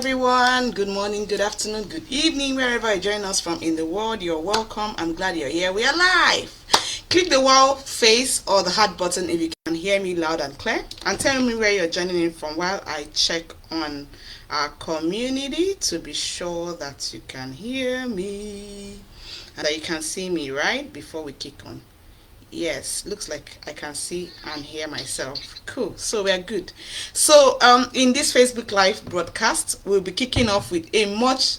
everyone. Good morning, good afternoon, good evening, wherever you join us from in the world. You're welcome. I'm glad you're here. We are live. Click the wow face or the heart button if you can hear me loud and clear, and tell me where you're joining in from while I check on our community to be sure that you can hear me and that you can see me right before we kick on. Yes, looks like I can see and hear myself. Cool. So we're good. So in this Facebook Live broadcast, we'll be kicking off with a much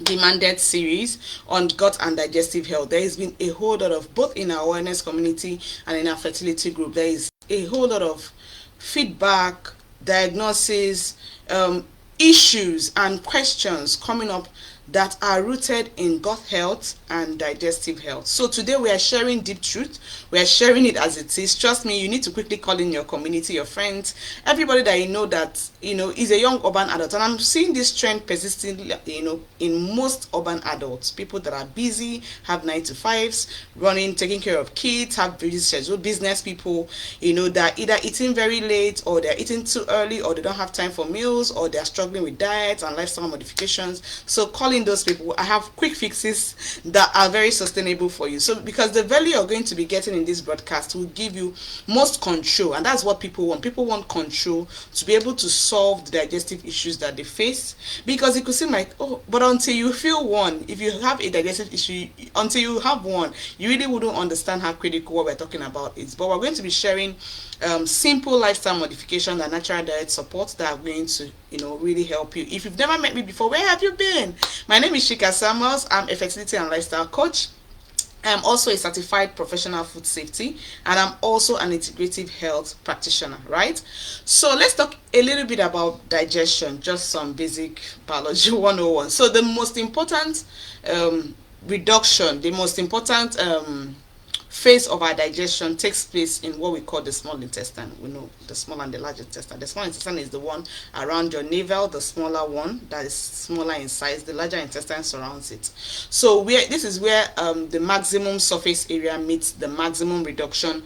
demanded series on gut and digestive health. There has been a whole lot of, both in our awareness community and in our fertility group, there is a whole lot of feedback, diagnosis, issues and questions coming up that are rooted in gut health and digestive health. So today we are sharing deep truth. We are sharing it as it is. Trust me, you need to quickly call in your community, your friends, everybody that you know that is a young urban adult. And I'm seeing this trend persisting, in most urban adults, people that are busy, have 9 to 5s, running, taking care of kids, have busy schedule, business people, that either eating very late, or they're eating too early, or they don't have time for meals, or they're struggling with diets and lifestyle modifications. So calling those people, I have quick fixes that are very sustainable for you. So because the value you're going to be getting in this broadcast will give you most control, and that's what people want. People want control to be able to solve the digestive issues that they face, because it could seem like, oh, but until you feel one, if you have a digestive issue, until you have one, you really wouldn't understand how critical what we're talking about is. But we're going to be sharing simple lifestyle modification and natural diet support that are going to really help you. If you've never met me before, where have you been? My name is Shika Samuels. I'm a fertility and lifestyle coach. I'm also a certified professional food safety, and I'm also an integrative health practitioner, right? So let's talk a little bit about digestion, just some basic biology 101. So the most important reduction, the most important phase of our digestion takes place in what we call the small intestine. We know the small and the large intestine. The small intestine is the one around your navel, the smaller one that is smaller in size. The larger intestine surrounds it. So this is where the maximum surface area meets the maximum reduction,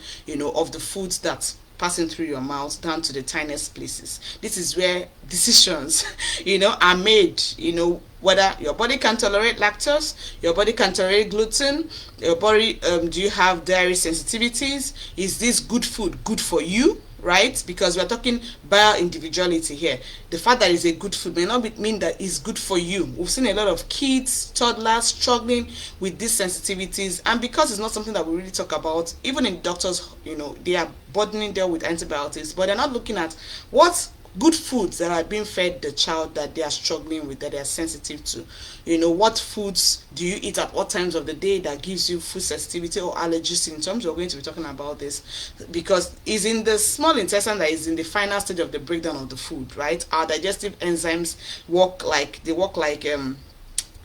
of the foods that passing through your mouth down to the tiniest places. This is where decisions, are made, whether your body can tolerate lactose, your body can tolerate gluten, your body, do you have dairy sensitivities? Is this good food good for you? Right? Because we're talking bio-individuality here. The fact that it's a good food may not mean that it's good for you. We've seen a lot of kids, toddlers struggling with these sensitivities, and because it's not something that we really talk about, even in doctors, they are burdening them with antibiotics, but they're not looking at what good foods that are being fed the child that they are struggling with, that they are sensitive to. What foods do you eat at what times of the day that gives you food sensitivity or allergy symptoms? We're going to be talking about this because it's in the small intestine that is in the final stage of the breakdown of the food, right? Our digestive enzymes work like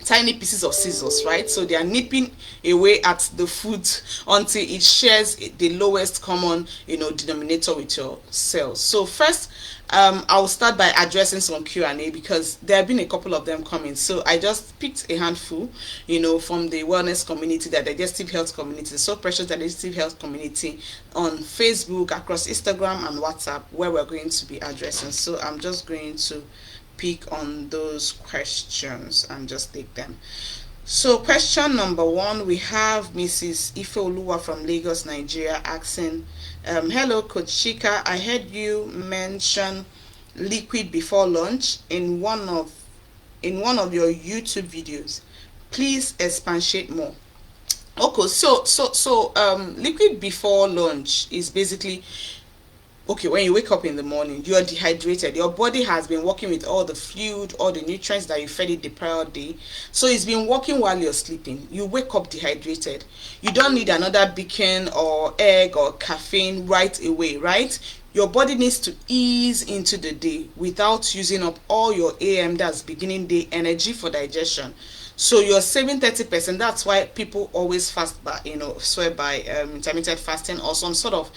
tiny pieces of scissors, right? So they are nipping away at the food until it shares the lowest common denominator with your cells. So first, I'll start by addressing some Q&A because there have been a couple of them coming. So I just picked a handful, from the wellness community, the digestive health community, So Precious Digestive Health community on Facebook, across Instagram and WhatsApp, where we're going to be addressing. So I'm just going to pick on those questions and just take them. So question number 1, we have Mrs. Ifeoluwa from Lagos, Nigeria, asking, hello Coach Chika, I heard you mention liquid before lunch in one of your YouTube videos. Please expatiate more. Okay, so liquid before lunch is basically, okay, when you wake up in the morning, you are dehydrated. Your body has been working with all the fluid, all the nutrients that you fed it the prior day. So it's been working while you're sleeping. You wake up dehydrated. You don't need another beacon or egg or caffeine right away, right? Your body needs to ease into the day without using up all your AM, that's beginning day energy, for digestion. So you're saving 30%. That's why people always fast by, swear by intermittent fasting or some sort of,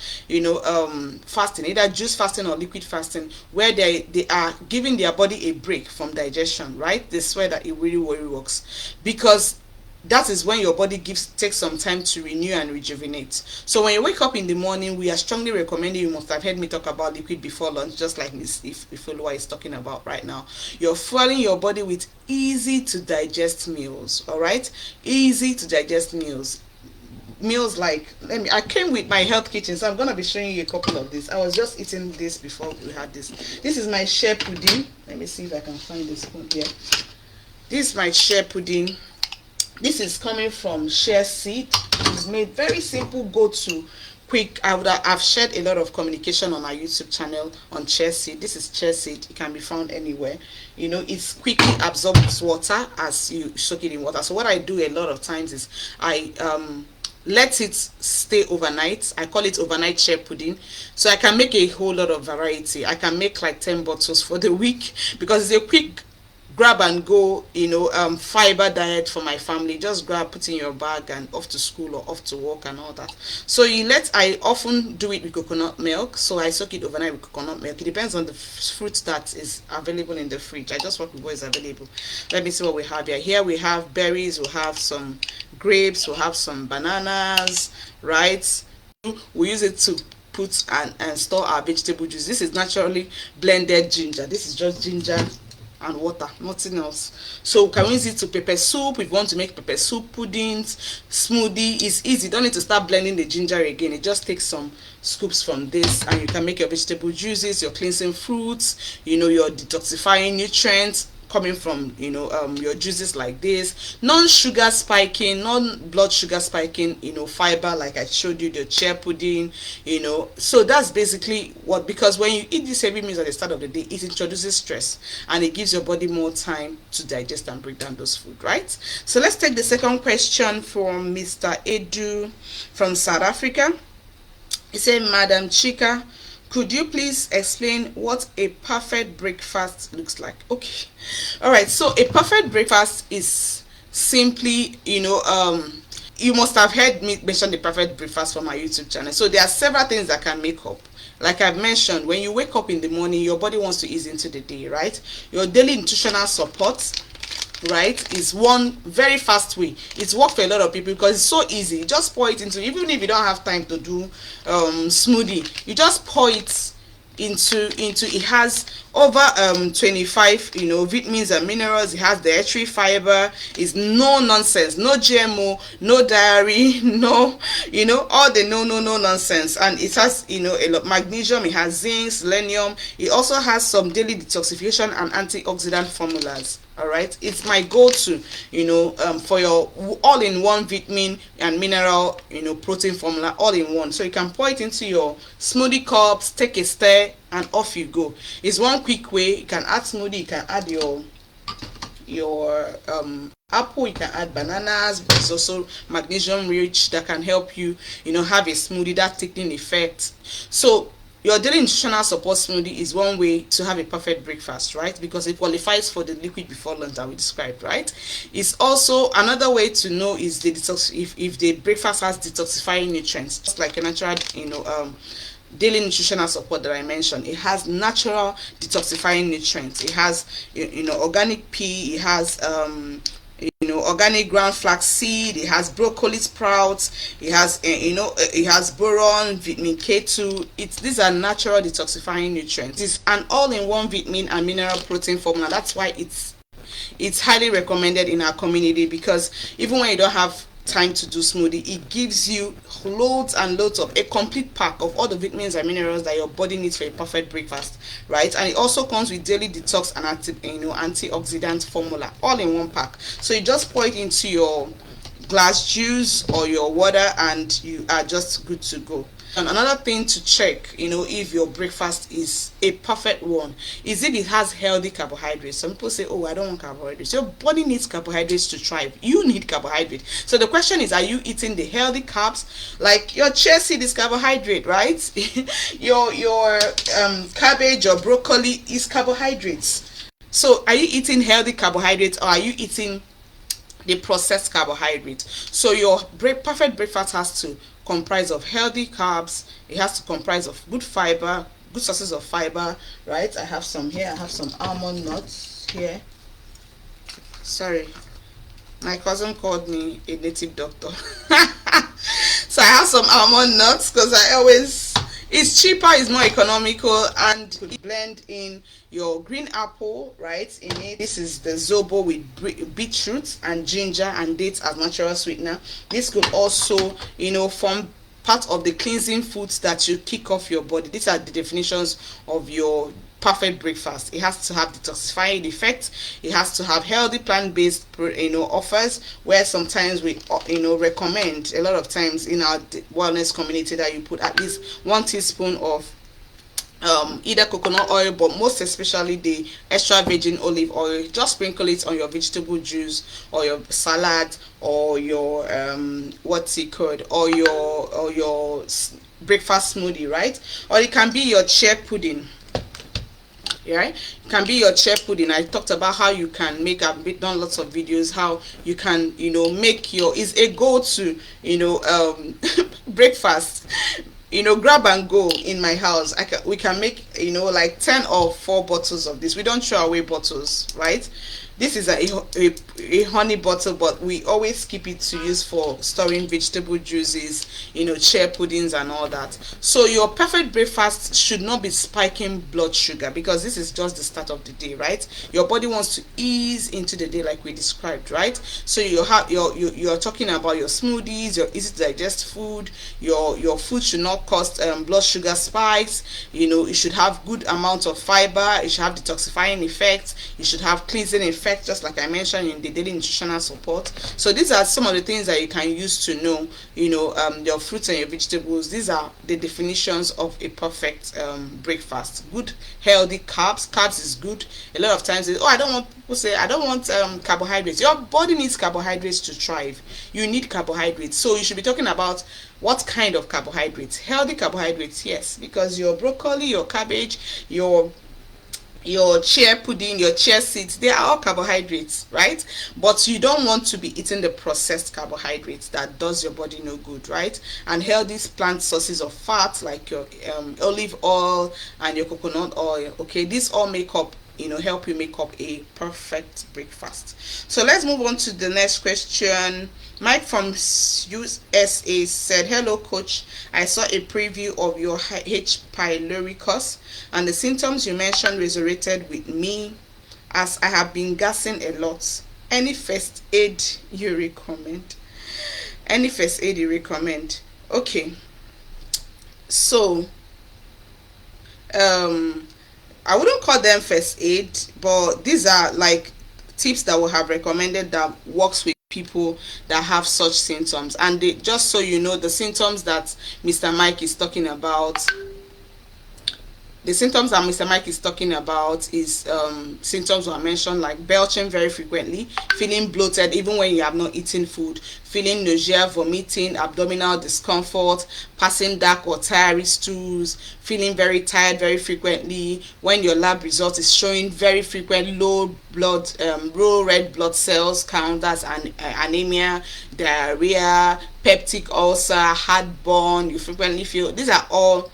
fasting, either juice fasting or liquid fasting, where they are giving their body a break from digestion, right? They swear that it really works because that is when your body takes some time to renew and rejuvenate. So when you wake up in the morning, we are strongly recommending, you must have heard me talk about liquid before lunch, just like Miss Ifuluwa is talking about right now. You're fueling your body with easy to digest meals. All right, easy to digest meals like, I came with my health kitchen, so I'm gonna be showing you a couple of these. I was just eating this before we had this is my shea pudding. Let me see if I can find this one here. This is my shea pudding. This is coming from shea seed. It's made very simple, go to quick. I've shared a lot of communication on our YouTube channel on shea seed. This is shea seed. It can be found anywhere. You know, it's quickly absorbs water as you soak it in water. So what I do a lot of times is I let it stay overnight. I call it overnight shea pudding, so I can make a whole lot of variety. I can make like 10 bottles for the week, because it's a quick grab and go, you know, fiber diet for my family. Just grab, put in your bag, and off to school or off to work and all that. So I often do it with coconut milk, so I soak it overnight with coconut milk. It depends on the fruit that is available in the fridge. I just work with what is available. Let me see what we have here. Here we have berries, we have some grapes, we have some bananas, right? We use it to put and store our vegetable juice. This is naturally blended ginger. This is just ginger and water, nothing else. So we can use it to pepper soup. If you want to make pepper soup, puddings, smoothie, it's easy. You don't need to start blending the ginger again. It just takes some scoops from this, and you can make your vegetable juices, your cleansing fruits, you know, your detoxifying nutrients coming from, you know, your juices like this. Non-sugar spiking, non-blood sugar spiking, you know, fiber, like I showed you, the shea pudding, you know. So that's basically what, because when you eat these heavy meals at the start of the day, it introduces stress and it gives your body more time to digest and break down those food, right? So let's take the second question from Mr. Edu from South Africa. He said, Madam Chika, could you please explain what a perfect breakfast looks like? Okay, all right. So a perfect breakfast is simply, you know, you must have heard me mention the perfect breakfast from my YouTube channel. So there are several things that can make up. Like I've mentioned, when you wake up in the morning, your body wants to ease into the day, right? Your daily nutritional support, right, is one very fast way. It's worked for a lot of people because it's so easy. You just pour it into, even if you don't have time to do smoothie, you just pour it into it has over 25, you know, vitamins and minerals. It has dietary fiber. It's no nonsense, no GMO, no dairy, no, you know, all the no nonsense. And it has, you know, a lot magnesium. It has zinc, selenium. It also has some daily detoxification and antioxidant formulas. All right, it's my go-to, you know, for your all-in-one vitamin and mineral, you know, protein formula, all in one. So you can pour it into your smoothie cups, take a stir, and off you go. It's one quick way. You can add smoothie, you can add your apple, you can add bananas. It's also magnesium rich that can help you, you know, have a smoothie, that thickening effect. So your daily nutritional support smoothie is one way to have a perfect breakfast, right? Because it qualifies for the liquid before lunch that we described, right? It's also another way to know is the if the breakfast has detoxifying nutrients, just like a natural, you know, daily nutritional support that I mentioned. It has natural detoxifying nutrients. It has, you know, organic pea. It has you know, organic ground flax seed. It has broccoli sprouts. It has you know, it has boron, vitamin K2. These are natural detoxifying nutrients. It's an all-in-one vitamin and mineral protein formula. That's why it's highly recommended in our community, because even when you don't have time to do smoothie, it gives you loads and loads of a complete pack of all the vitamins and minerals that your body needs for a perfect breakfast, right? And it also comes with daily detox and antioxidant formula, all in one pack. So you just pour it into your glass juice or your water and you are just good to go. And another thing to check, you know, if your breakfast is a perfect one, is if it has healthy carbohydrates. Some people say, oh, I don't want carbohydrates. Your body needs carbohydrates to thrive. You need carbohydrate. So the question is, are you eating the healthy carbs? Like your chia seed is carbohydrate, right? your cabbage or broccoli is carbohydrates. So are you eating healthy carbohydrates, or are you eating the processed carbohydrate? So your perfect breakfast has to comprise of healthy carbs. It has to comprise of good fiber, good sources of fiber, right? I have some here. I have some almond nuts here. Sorry, My cousin called me a native doctor. So I have some almond nuts because I always, it's cheaper, it's more economical, and you could blend in your green apple, right? In it, this is the zobo with beetroot and ginger and dates as natural sweetener. This could also, form part of the cleansing foods that you kick off your body. These are the definitions of your perfect breakfast. It has to have detoxifying effect. It has to have healthy plant-based offers, where sometimes we recommend a lot of times in our wellness community that you put at least 1 teaspoon of either coconut oil, but most especially the extra virgin olive oil. Just sprinkle it on your vegetable juice or your salad or your what's it called, or your breakfast smoothie, right? Or it can be your chia pudding. Right, it can be your chia pudding. I talked about how you can make, I've done lots of videos how you can make your, is a go-to breakfast, grab and go. In my house we can make like 10 or 4 bottles of this. We don't throw away bottles, right? This is a honey bottle, but we always keep it to use for storing vegetable juices, chia puddings and all that. So your perfect breakfast should not be spiking blood sugar, because this is just the start of the day, right? Your body wants to ease into the day like we described, right? So you're talking about your smoothies, your easy to digest food. Your food should not cause blood sugar spikes. It should have good amount of fiber. It should have detoxifying effects. It should have cleansing effects, just like I mentioned in the daily nutritional support. So these are some of the things that you can use to know your fruits and your vegetables. These are the definitions of a perfect breakfast. Good healthy carbs is good. A lot of times people say I don't want carbohydrates. Your body needs carbohydrates to thrive. You need carbohydrates, so you should be talking about what kind of carbohydrates. Healthy carbohydrates, yes, because your broccoli, your cabbage, your chia pudding, your chia seeds, they are all carbohydrates, right? But you don't want to be eating the processed carbohydrates that does your body no good, right? And healthy plant sources of fat like your olive oil and your coconut oil, okay, these all make up, help you make up a perfect breakfast. So let's move on to the next question. Mike from USA said, hello coach, I saw a preview of your H. pylori course and the symptoms you mentioned resonated with me as I have been gassing a lot. Any first aid you recommend? Okay, so I wouldn't call them first aid, but these are like tips that we have recommended that works with people that have such symptoms. And just so you know, the symptoms that Mr. Mike is talking about, is symptoms were mentioned like belching very frequently, feeling bloated even when you have not eaten food, feeling nausea, vomiting, abdominal discomfort, passing dark or tiring stools, feeling very tired very frequently, when your lab result is showing very frequent low red blood cells count, that's anemia, diarrhea, peptic ulcer, heartburn, you frequently feel, these are all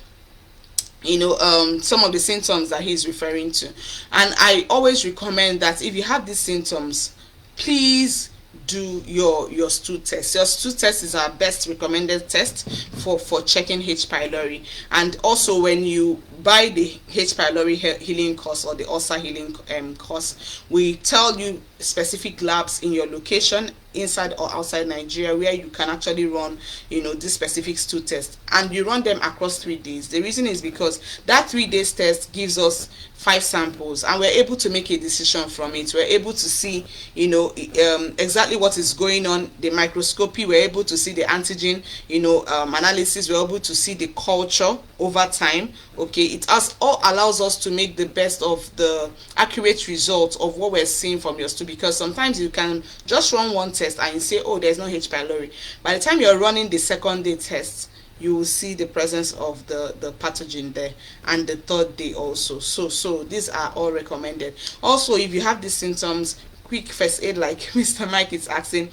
some of the symptoms that he's referring to. And I always recommend that if you have these symptoms, please do your stool test. Your stool test is our best recommended test for checking H. pylori. And also when you buy the H. pylori healing course or the ulcer healing course, we tell you specific labs in your location inside or outside Nigeria where you can actually run this specific stool test, and you run them across 3 days. The reason is because that 3 days test gives us 5 samples and we're able to make a decision from it. We're able to see exactly what is going on, the microscopy, we're able to see the antigen analysis, we're able to see the culture over time. Okay, it all allows us to make the best of the accurate results of what we're seeing from your stool, because sometimes you can just run one test and you say, oh, there's no H. pylori. By the time you're running the second day test, you will see the presence of the pathogen there, and the third day also. So these are all recommended. Also, if you have these symptoms, quick first aid like Mr. Mike is asking,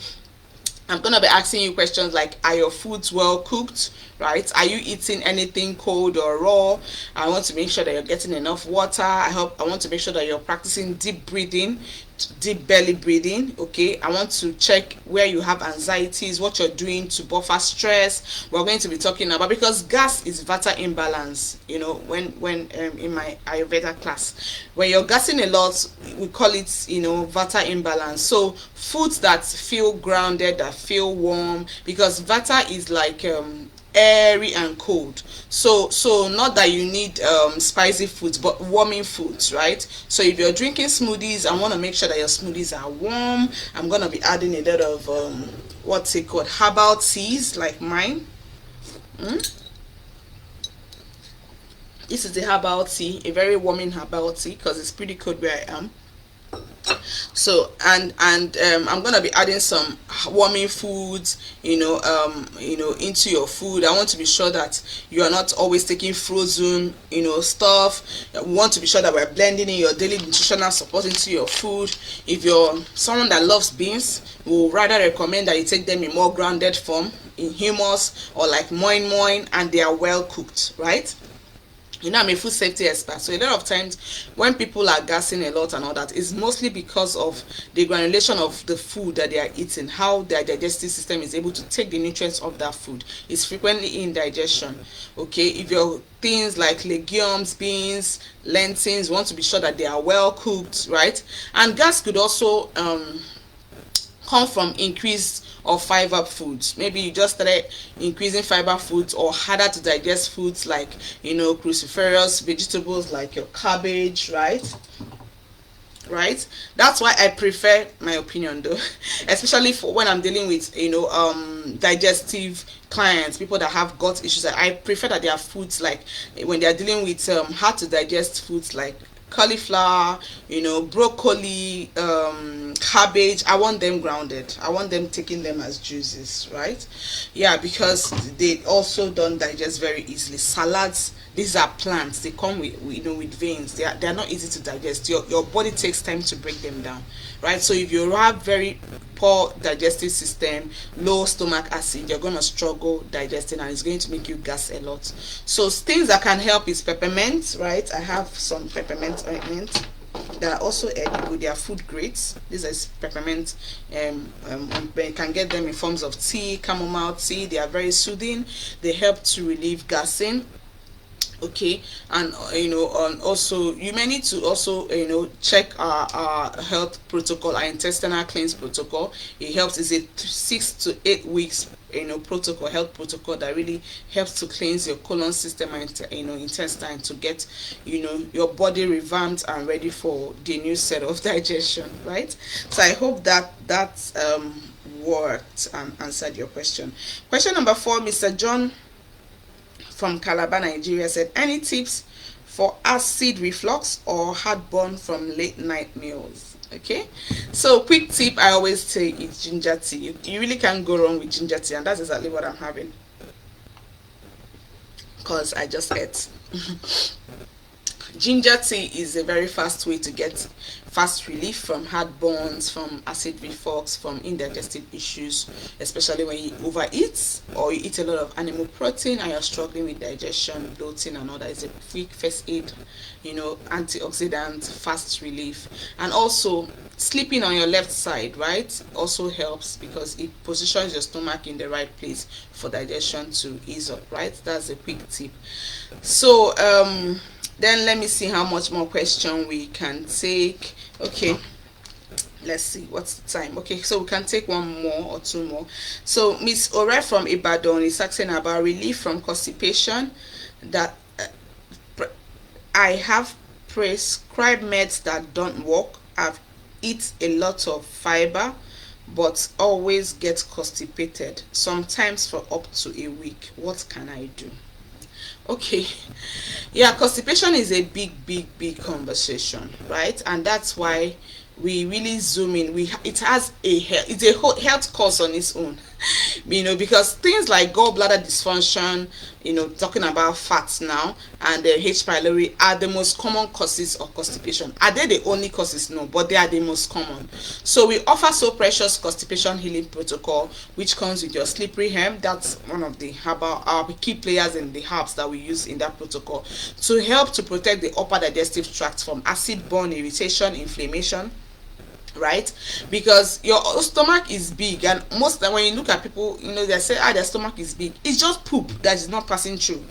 I'm gonna be asking you questions like, are your foods well cooked, right? Are you eating anything cold or raw? I want to make sure that you're getting enough water. I want to make sure that you're practicing deep breathing. deep belly breathing. Okay, I want to check where you have anxieties, what you're doing to buffer stress. We're going to be talking about, because gas is vata imbalance. You know, when in my Ayurveda class, when you're gassing a lot, we call it, you know, vata imbalance. So foods that feel grounded, that feel warm, because vata is like airy and cold. So not that you need spicy foods, but warming foods, right? So if you're drinking smoothies, I want to make sure that your smoothies are warm. I'm gonna be adding a lot of what's it called, herbal teas, like mine. This is the herbal tea, a very warming herbal tea, because it's pretty cold where I am. So I'm gonna be adding some warming foods, into your food. I want to be sure that you are not always taking frozen, stuff. We want to be sure that we're blending in your daily nutritional support into your food. If you're someone that loves beans, we'll rather recommend that you take them in more grounded form, in hummus or like moin, and they are well cooked, right? I'm a food safety expert, so a lot of times when people are gassing a lot and all that, it's mostly because of the granulation of the food that they are eating, how their digestive system is able to take the nutrients of that food. It's frequently indigestion. Okay, if your things like legumes, beans, lentils, want to be sure that they are well cooked, right? And gas could also come from increased of fiber foods. Maybe you just started increasing fiber foods or harder to digest foods like cruciferous vegetables like your cabbage, right? That's why I prefer, my opinion though, especially for when I'm dealing with digestive clients, people that have gut issues. I prefer that their foods, like when they are dealing with hard to digest foods like cauliflower, broccoli, cabbage, I want them grounded. I want them taking them as juices, right? Yeah, because they also don't digest very easily. Salads, these are plants, they come with veins. They are not easy to digest. Your body takes time to break them down, right? So if you have very poor digestive system, low stomach acid, you're going to struggle digesting, and it's going to make you gas a lot. So things that can help is peppermint, right? I have some peppermint ointment that are also edible. They are food grades. This is peppermint. You can get them in forms of tea, chamomile tea. They are very soothing. They help to relieve gassing. Okay, and also you may need to also check our health protocol, our intestinal cleanse protocol. It helps. Is a 6 to 8 weeks protocol, health protocol, that really helps to cleanse your colon system and intestine, to get your body revamped and ready for the new set of digestion, right? So I hope that worked and answered your question. Question number 4, Mr. John from Calabar, Nigeria said, any tips for acid reflux or heartburn from late night meals? Okay, so quick tip I always say is ginger tea. You really can't go wrong with ginger tea, and that's exactly what I'm having, because I just ate. Ginger tea is a very fast way to get fast relief from heartburns, from acid reflux, from indigestive issues, especially when you overeat or you eat a lot of animal protein and you're struggling with digestion, bloating and all that. It's a quick first aid, antioxidant, fast relief. And also sleeping on your left side, right, also helps, because it positions your stomach in the right place for digestion to ease up, right? That's a quick tip. So then let me see how much more question we can take. Okay, let's see what's the time. Okay, so we can take one more or two more. So Miss Ore from Ibadan is asking about relief from constipation, that I have prescribed meds that don't work. I've eat a lot of fiber but always get constipated, sometimes for up to a week. What can I do? Okay, yeah, constipation is a big conversation, right? And that's why we really zoom in. It's a whole health cause on its own, because things like gallbladder dysfunction, talking about fats now, and the H. pylori are the most common causes of constipation. Are they the only causes? No, but they are the most common. So we offer So Precious constipation healing protocol, which comes with your slippery hemp. That's one of the our key players in the herbs that we use in that protocol to help to protect the upper digestive tract from acid-borne irritation, inflammation, right? Because your stomach is big, and most time when you look at people, they say, their stomach is big. It's just poop that is not passing through.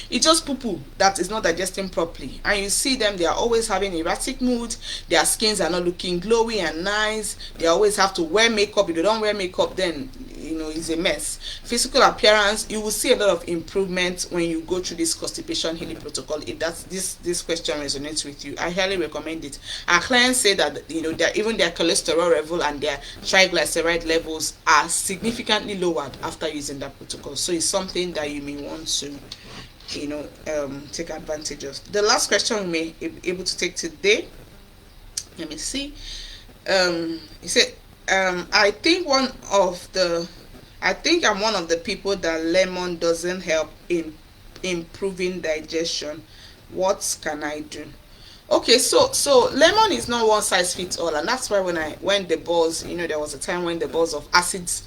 It's just poo poo that is not digesting properly, and you see them, they are always having erratic mood, their skins are not looking glowy and nice, they always have to wear makeup. If they don't wear makeup, then it's a mess. Physical appearance, you will see a lot of improvement when you go through this constipation healing protocol. If that's this question resonates with you, I highly recommend it. Our clients say that even their cholesterol level and their triglyceride levels are significantly lowered after using that protocol. So it's something that you may want to take advantage of. The last question we may be able to take today, let me see. He said, I think I'm one of the people that lemon doesn't help in improving digestion. What can I do? Okay, so lemon is not one size fits all, and that's why when the buzz, there was a time when the buzz of acids,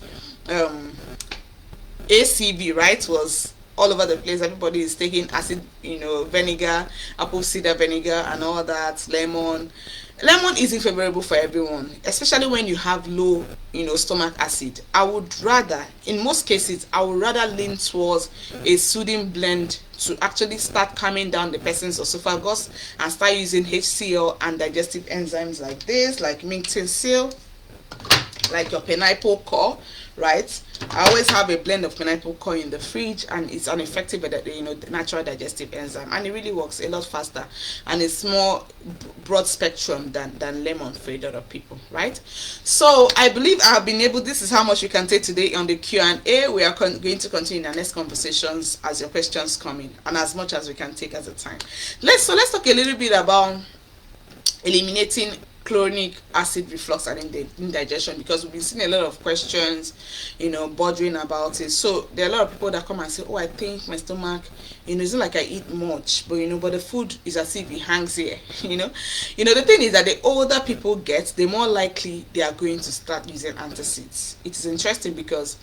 ACV, right, was all over the place. Everybody is taking acid, vinegar, apple cider vinegar, and all that. Lemon isn't favorable for everyone, especially when you have low, stomach acid. In most cases, I would rather lean towards a soothing blend to actually start calming down the person's esophagus and start using HCl and digestive enzymes like this, like Mingtin-Sil, like your pineapple core, right? I always have a blend of pineapple core in the fridge, and it's an effective, natural digestive enzyme, and it really works a lot faster, and it's more broad spectrum than lemon for a lot of people, right? So I believe I have been able. This is how much we can take today on the Q&A. We are going to continue in our next conversations as your questions come in, and as much as we can take at a time. Let's talk a little bit about eliminating chronic acid reflux and indigestion, because we've been seeing a lot of questions bothering about it. So there are a lot of people that come and say, I think my stomach, it's not like I eat much, but but the food is as if it hangs here. The thing is that the older people get, the more likely they are going to start using antacids. It is interesting because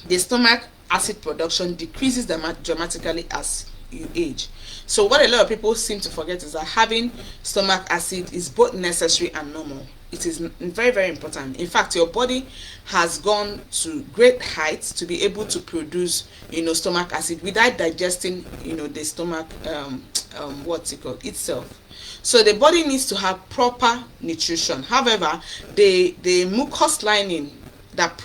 the stomach acid production decreases dramatically as you age. So what a lot of people seem to forget is that having stomach acid is both necessary and normal. It is very, very important. In fact, your body has gone to great heights to be able to produce stomach acid without digesting the stomach itself. So the body needs to have proper nutrition. However, the mucous lining that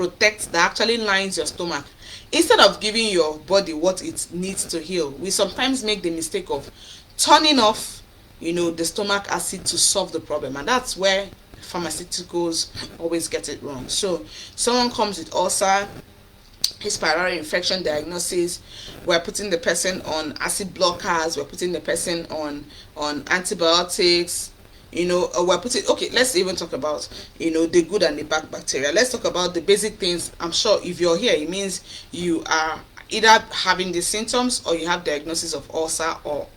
actually lines your stomach, instead of giving your body what it needs to heal, we sometimes make the mistake of turning off the stomach acid to solve the problem, and that's where pharmaceuticals always get it wrong. So someone comes with ulcer, his pylori infection diagnosis, we're putting the person on acid blockers, we're putting the person on antibiotics, we're putting, okay, let's even talk about the good and the bad bacteria. Let's talk about the basic things. I'm sure if you're here, it means you are either having the symptoms or you have diagnosis of ulcer or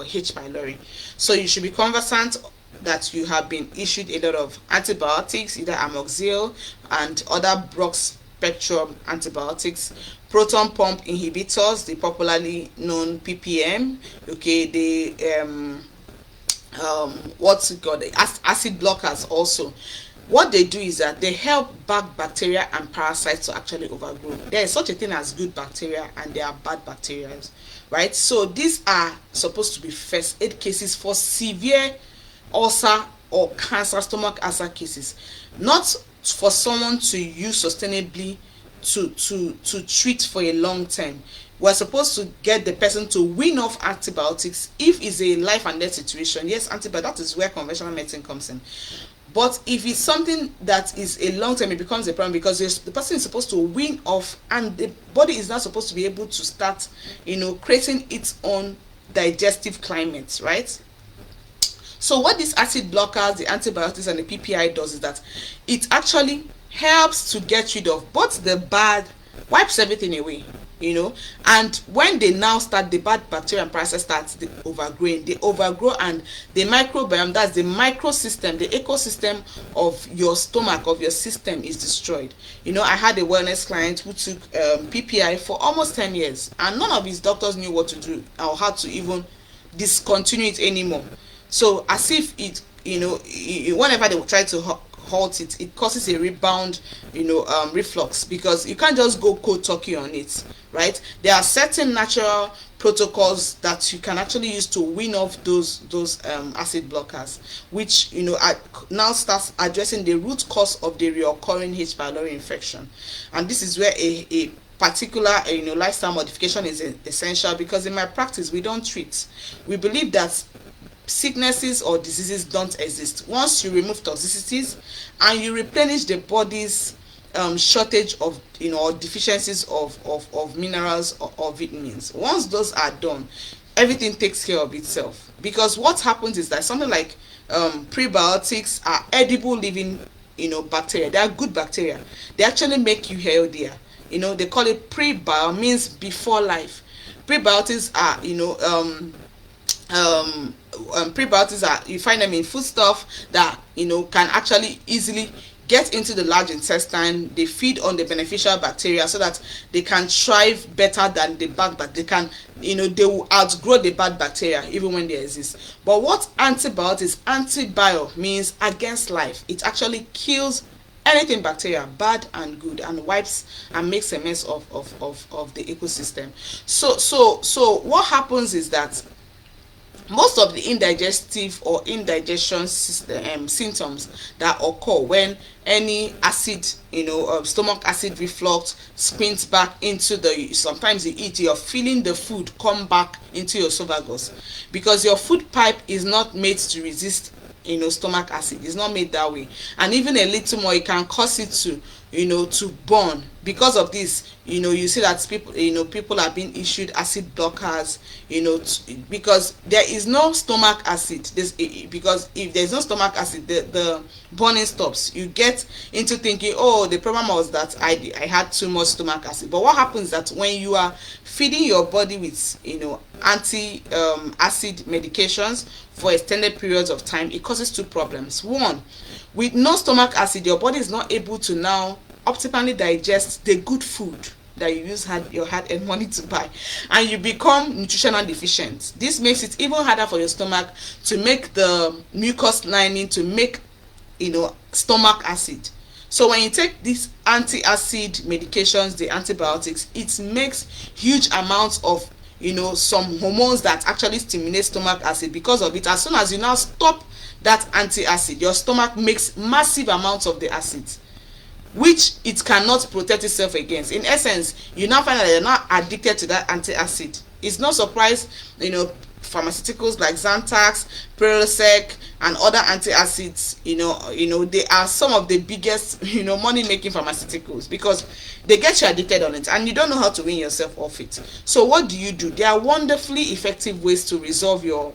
H. pylori. So you should be conversant that you have been issued a lot of antibiotics, either amoxicillin and other broad spectrum antibiotics, proton pump inhibitors, the popularly known PPM, okay, the acid blockers also. What they do is that they help bad bacteria and parasites to actually overgrow. There is such a thing as good bacteria and there are bad bacteria, right? So these are supposed to be first aid cases for severe ulcer or cancer, stomach ulcer cases, not for someone to use sustainably to treat for a long time. We're supposed to get the person to wean off antibiotics if it's a life and death situation. Yes, that is where conventional medicine comes in. But if it's something that is a long term, it becomes a problem, because the person is supposed to wean off, and the body is not supposed to be able to start creating its own digestive climate, right? So what these acid blockers, the antibiotics, and the PPI does is that it actually helps to get rid of both the bad, wipes everything away, and when they now start, the bad bacteria and parasites start overgrowing. They overgrow, and the microbiome, that's the microsystem, the ecosystem of your stomach, of your system, is destroyed. I had a wellness client who took PPI for almost 10 years, and none of his doctors knew what to do or how to even discontinue it anymore. So as if it whenever they try to halt it, it causes a rebound, reflux, because you can't just go cold turkey on it, right? There are certain natural protocols that you can actually use to wean off those acid blockers, which now starts addressing the root cause of the reoccurring H. pylori infection. And this is where a particular lifestyle modification is essential, because in my practice we don't treat. We believe that sicknesses or diseases don't exist. Once you remove toxicities and you replenish the body's shortage of or deficiencies of minerals or vitamins, once those are done, everything takes care of itself. Because what happens is that something like prebiotics are edible living bacteria. They are good bacteria. They actually make you healthier. They call it prebio, means before life. Prebiotics are prebiotics are, you find them in foodstuff that can actually easily get into the large intestine. They feed on the beneficial bacteria so that they can thrive better than the bad, but they can they will outgrow the bad bacteria even when they exist. But what antibiotics, antibio means against life. It actually kills anything bacteria, bad and good, and wipes and makes a mess of the ecosystem. So what happens is that most of the indigestive or indigestion system symptoms that occur when any acid, stomach acid reflux sprints back into sometimes you eat, you're feeling the food come back into your esophagus, because your food pipe is not made to resist stomach acid. It's not made that way, and even a little more, it can cause it to burn. Because of this, you see that people are being issued acid blockers, because there is no stomach acid. Because if there's no stomach acid, the burning stops. You get into thinking, oh, the problem was that I had too much stomach acid. But what happens is that when you are feeding your body with anti acid medications for extended periods of time, it causes two problems. One, with no stomach acid, your body is not able to now optimally digest the good food that you had your hard earned money to buy, and you become nutritional deficient. This makes it even harder for your stomach to make the mucus lining to make stomach acid. So when you take these anti-acid medications, the antibiotics, it makes huge amounts of some hormones that actually stimulate stomach acid. Because of it, as soon as you now stop that anti-acid, your stomach makes massive amounts of the acid, which it cannot protect itself against. In essence, you now find that you're not addicted to that anti-acid. It's no surprise, pharmaceuticals like Zantac, Prilosec, and other antacids, they are some of the biggest, money-making pharmaceuticals, because they get you addicted on it, and you don't know how to wean yourself off it. So what do? There are wonderfully effective ways to resolve your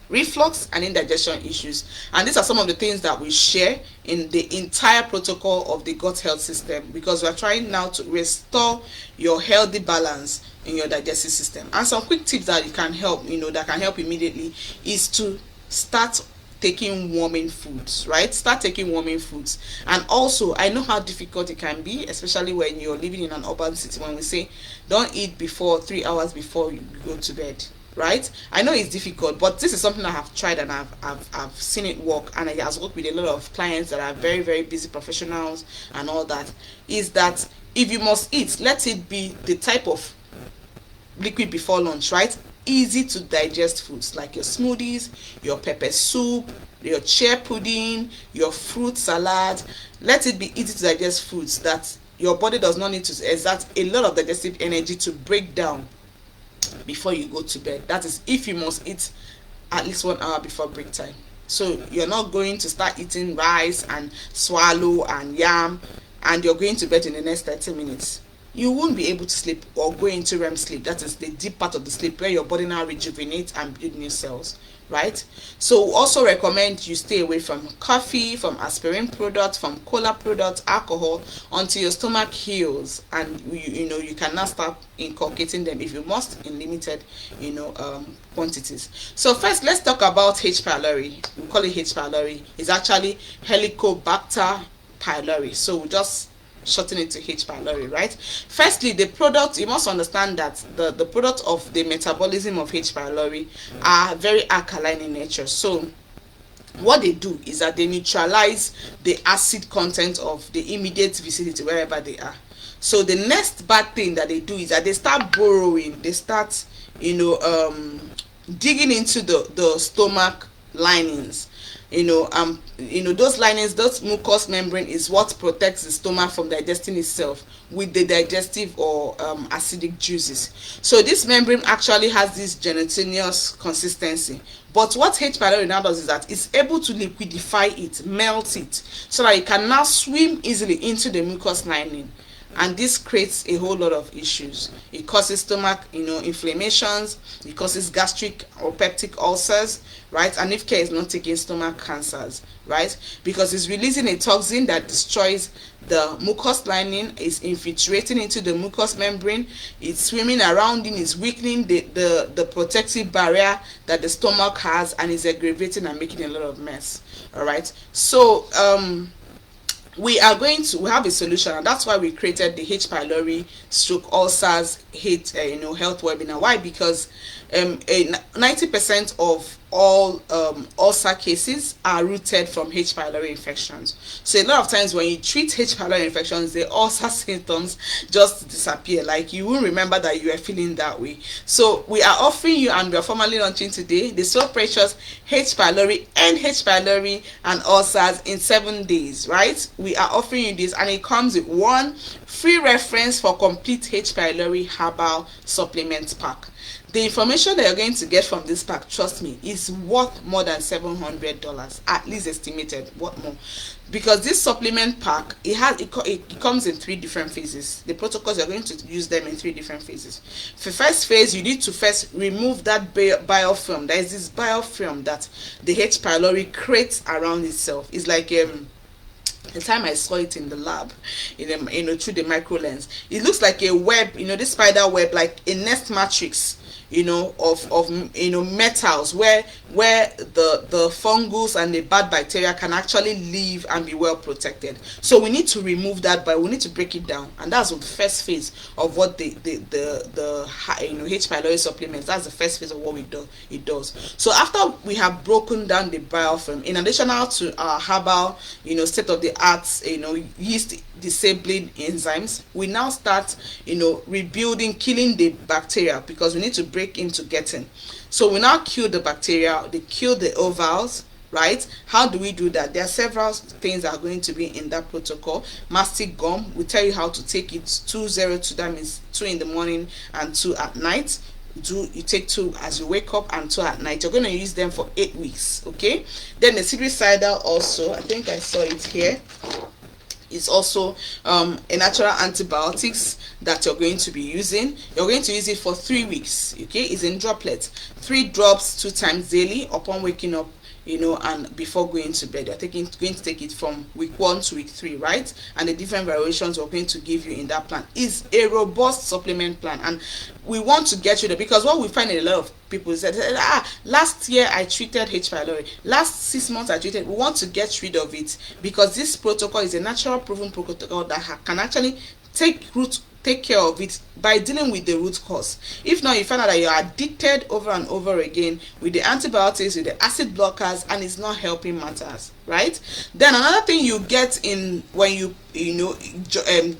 reflux and indigestion issues, and these are some of the things that we share in the entire protocol of the gut health system, because we're trying now to restore your healthy balance in your digestive system. And some quick tips that you can help that can help immediately is to start taking warming foods, right? Start taking warming foods. And also, I know how difficult it can be, especially when you're living in an urban city, when we say don't eat before 3 hours before you go to bed, right? I know it's difficult, but this is something I have tried, and I've seen it work, and it has worked with a lot of clients that are very, very busy professionals and all that. Is that if you must eat, let it be the type of liquid before lunch, right? Easy to digest foods like your smoothies, your pepper soup, your chia pudding, your fruit salad. Let it be easy to digest foods that your body does not need to exert a lot of digestive energy to break down before you go to bed. That is, if you must eat at least 1 hour before break time. So you're not going to start eating rice and swallow and yam, and you're going to bed in the next 30 minutes. You won't be able to sleep or go into REM sleep. That is the deep part of the sleep where your body now rejuvenates and build new cells, right? So also recommend you stay away from coffee, from aspirin products, from cola products, alcohol, until your stomach heals, and you can now start inculcating them, if you must, in limited quantities. So first, let's talk about H. pylori. We call it H. pylori. It's actually Helicobacter pylori. So we just shorten it to H. pylori, right? Firstly, the product, you must understand that the product of the metabolism of H. pylori are very alkaline in nature. So what they do is that they neutralize the acid content of the immediate vicinity wherever they are. So the next bad thing that they do is that they start burrowing, they start, digging into the stomach linings. Those linings, those mucous membrane is what protects the stomach from digesting itself with the digestive or acidic juices. So this membrane actually has this gelatinous consistency, but what H. pylori now does is that it's able to liquidify it, melt it, so that it can now swim easily into the mucous lining, and this creates a whole lot of issues. It causes stomach inflammations, it causes gastric or peptic ulcers, right? And if care is not taken, stomach cancers, right? Because it's releasing a toxin that destroys the mucous lining, is infiltrating into the mucous membrane, it's swimming around in, it's weakening the protective barrier that the stomach has, and is aggravating and making a lot of mess. All right, so we have a solution, and that's why we created the H. pylori stroke ulcers health webinar. Why? Because 90% of all ulcer cases are rooted from H. pylori infections. So a lot of times when you treat H. pylori infections, the ulcer symptoms just disappear, like you won't remember that you are feeling that way. So we are offering you, and we are formally launching today, the so precious H. pylori and H. pylori and ulcers in 7 days, right? We are offering you this, and it comes with one free reference for complete H. pylori herbal supplement pack. The information that you're going to get from this pack, trust me, is worth more than $700, at least estimated. What more? Because this supplement pack, it comes in 3 different phases. The protocols, you're going to use them in 3 different phases. For first phase, you need to first remove that biofilm. There is this biofilm that the H. pylori creates around itself. It's like the time I saw it in the lab, through the micro lens, it looks like a web, this spider web, like a nest matrix, of metals, where the fungus and the bad bacteria can actually live and be well protected. So we need to remove that, but we need to break it down, and that's the first phase of what the H. pylori supplements. That's the first phase of what it does. So after we have broken down the biofilm, in addition to our herbal, state of the art, yeast disabling enzymes, we now start rebuilding, killing the bacteria, because we need to break into getting. So we now kill the bacteria, they kill the ovals, right? How do we do that? There are several things that are going to be in that protocol. Mastic gum, we tell you how to take it 202, that means 2 in the morning and 2 at night. You take 2 as you wake up and 2 at night. You're going to use them for 8 weeks, okay? Then the cedricidal also, I think I saw it here, is also a natural antibiotics that you're going to be using. You're going to use it for 3 weeks, okay? It's in droplets, 3 drops 2 times daily upon waking up, and before going to bed. You're going to take it from week 1 to week 3, right? And the different variations we're going to give you in that plan is a robust supplement plan, and we want to get rid of, because what we find in a lot of people is that last year I treated H. pylori, last 6 months I treated. We want to get rid of it, because this protocol is a natural proven protocol that can actually take care of it by dealing with the root cause. If not, you find out that you are addicted over and over again with the antibiotics, with the acid blockers, and it's not helping matters, right? Then another thing you get in when you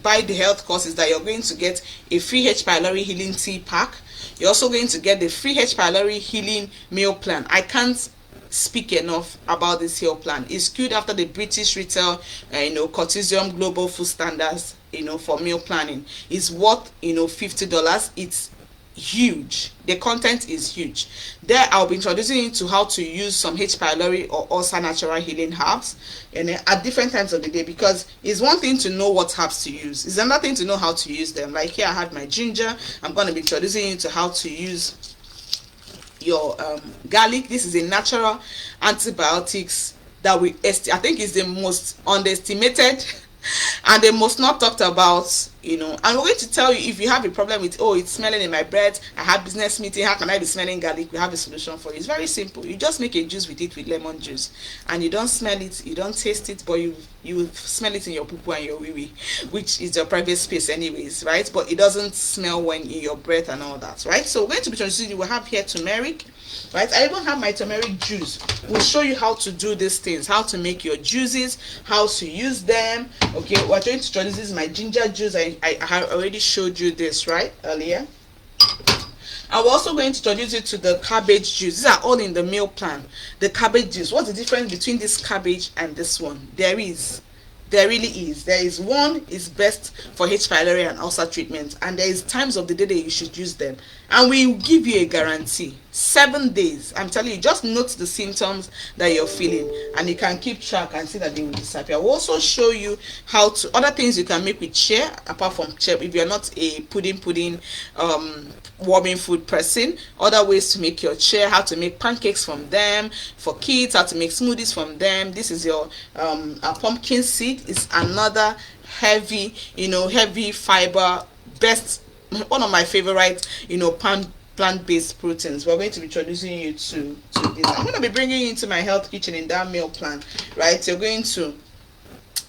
buy the health course is that you're going to get a free H. pylori healing tea pack. You're also going to get the free H. pylori healing meal plan. I can't speak enough about this health plan. It's skewed after the British retail Cortesium Global Food Standards for meal planning. It's worth $50. It's huge. The content is huge. There I'll be introducing you to how to use some H. pylori or also natural healing herbs at different times of the day, because it's one thing to know what herbs to use, it's another thing to know how to use them. Like here I had my ginger. I'm going to be introducing you to how to use your garlic. This is a natural antibiotics that I think is the most underestimated and the most not talked about And we're going to tell you, if you have a problem with, oh, it's smelling in my breath, I have business meeting, how can I be smelling garlic? We have a solution for you. It's very simple. You just make a juice with it, with lemon juice, and you don't smell it, you don't taste it, but you smell it in your poo and your wee wee, which is your private space anyways, right? But it doesn't smell when in your breath and all that, right? So we're going to be introducing you. We have here turmeric, right? I even have my turmeric juice. We'll show you how to do these things, how to make your juices, how to use them. Okay, we're going to introduce, this is my ginger juice. I have already showed you this, right, earlier. And we're also going to introduce you to the cabbage juice. These are all in the meal plan. The cabbage juice. What's the difference between this cabbage and this one? There really is. There is one is best for H. pylori and ulcer treatment, and there is times of the day that you should use them. And we will give you a guarantee, 7 days. I'm telling you, just note the symptoms that you're feeling, and you can keep track and see that they will disappear. We'll also show you how to, other things you can make with shea, apart from shea, if you're not a pudding warming food person. Other ways to make your shea, how to make pancakes from them for kids, how to make smoothies from them. This is your pumpkin seed. It's another heavy fiber, best, one of my favorite plant-based proteins. We're going to be introducing you to this. I'm going to be bringing you into my health kitchen in that meal plan, right?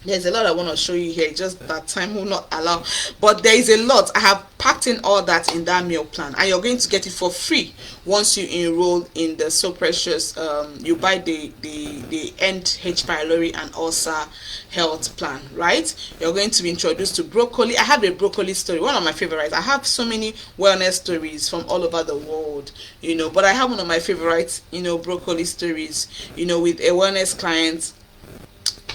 There's a lot I want to show you here, just that time will not allow, but there is a lot. I have packed in all that in that meal plan, and you're going to get it for free once you enroll in the So Precious. You buy the End H. pylori and Ulcer health plan, right? You're going to be introduced to broccoli. I have a broccoli story, one of my favorites. I have so many wellness stories from all over the world, but I have one of my favorites, broccoli stories, with a wellness client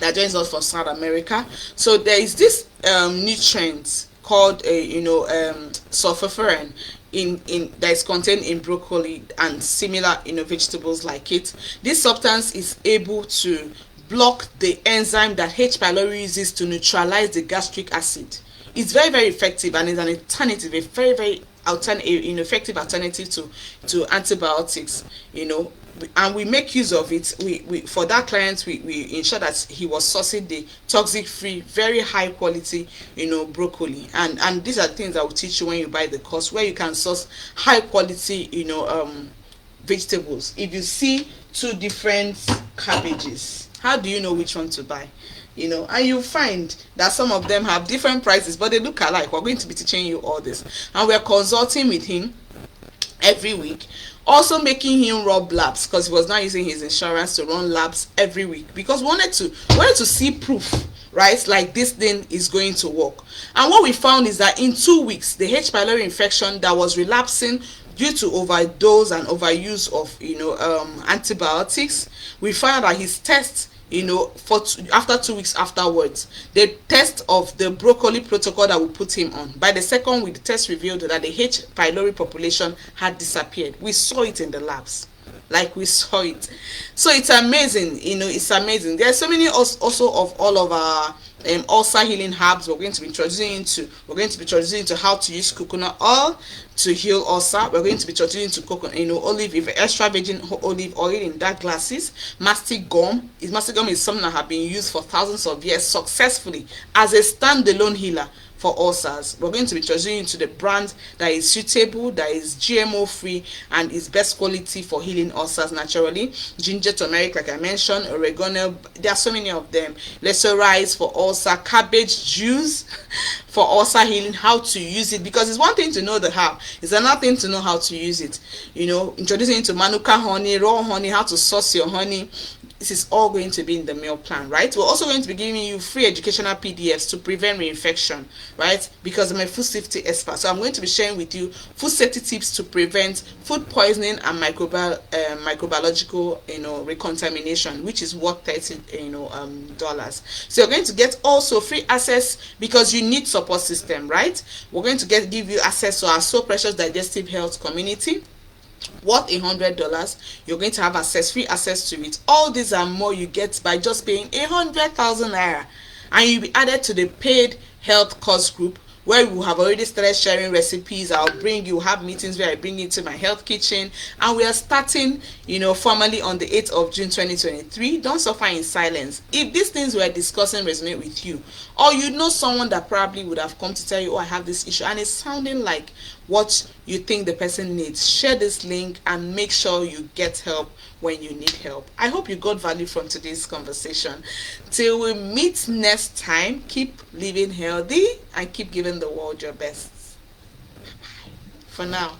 that joins us from South America. So there is this nutrient called sulforaphane in that is contained in broccoli and similar vegetables like it. This substance is able to block the enzyme that H. pylori uses to neutralize the gastric acid. It's very, very effective, and is an alternative, a very, very effective alternative to antibiotics, and we make use of it. We for that client, we ensure that he was sourcing the toxic free, very high quality broccoli, and these are things that will teach you when you buy the course, where you can source high quality vegetables. If you see two different cabbages, how do you know which one to buy? And you find that some of them have different prices, but they look alike. We're going to be teaching you all this, and we're consulting with him every week, also making him run labs, because he was not using his insurance to run labs every week, because we wanted to see proof, right? Like, this thing is going to work. And what we found is that in 2 weeks, the H. pylori infection that was relapsing due to overdose and overuse of antibiotics, we found that his tests, after 2 weeks afterwards, the test of the broccoli protocol that we put him on, by the second week, the test revealed that the H. pylori population had disappeared. We saw it in the labs, like we saw it. So it's amazing, it's amazing. There's so many also of all of our ulcer healing herbs we're going to be introducing into how to use coconut oil to heal ulcer. We're going to be introducing into coconut, extra virgin olive oil in dark glasses. Mastic gum is something that have been used for thousands of years successfully as a standalone healer for ulcers. We're going to be introducing into the brand that is suitable, that is GMO free, and is best quality for healing ulcers naturally. Ginger, turmeric, like I mentioned, oregano, there are so many of them. Lesser rice for ulcer, cabbage juice for ulcer healing, how to use it, because it's one thing to know the how, it's another thing to know how to use it. Introducing into manuka honey, raw honey, how to source your honey. This is all going to be in the meal plan, right? We're also going to be giving you free educational PDFs to prevent reinfection, right? Because I'm a food safety expert, so I'm going to be sharing with you food safety tips to prevent food poisoning and microbiological, recontamination, which is worth $30, So you're going to get also free access, because you need support system, right? We're going to give you access to our So Precious Digestive Health community, worth $100. You're going to have free access to it. All these and more you get by just paying 100,000 naira, and you'll be added to the paid health course group, where we have already started sharing recipes. I'll bring you, have meetings where I bring you to my health kitchen, and we are starting, formally on the 8th of June 2023. Don't suffer in silence. If these things we're discussing resonate with you, or you know someone that probably would have come to tell you, oh, I have this issue, and it's sounding like what you think the person needs, share this link and make sure you get help when you need help. I hope you got value from today's conversation. Till we meet next time, keep living healthy and keep giving the world your best. For now.